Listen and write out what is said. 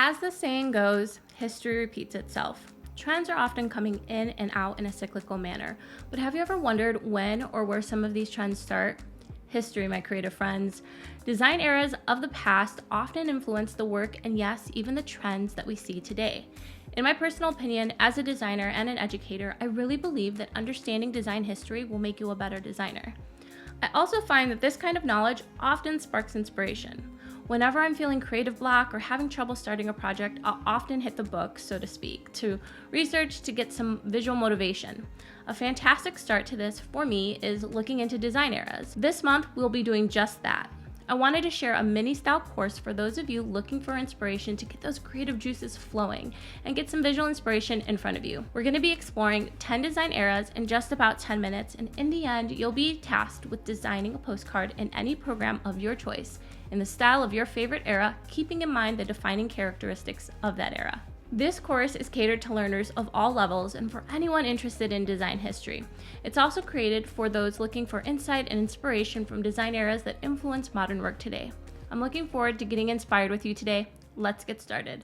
As the saying goes, history repeats itself. Trends are often coming in and out in a cyclical manner, but have you ever wondered when or where some of these trends start? History, my creative friends. Design eras of the past often influence the work and yes, even the trends that we see today. In my personal opinion, as a designer and an educator, I really believe that understanding design history will make you a better designer. I also find that this kind of knowledge often sparks inspiration. Whenever I'm feeling creative block or having trouble starting a project, I'll often hit the books, so to speak, to research to get some visual motivation. A fantastic start to this for me is looking into design eras. This month, we'll be doing just that. I wanted to share a mini-style course for those of you looking for inspiration to get those creative juices flowing and get some visual inspiration in front of you. We're going to be exploring 10 design eras in just about 10 minutes, and in the end, you'll be tasked with designing a postcard in any program of your choice in the style of your favorite era, keeping in mind the defining characteristics of that era. This course is catered to learners of all levels and for anyone interested in design history. It's also created for those looking for insight and inspiration from design eras that influence modern work today. I'm looking forward to getting inspired with you today. Let's get started.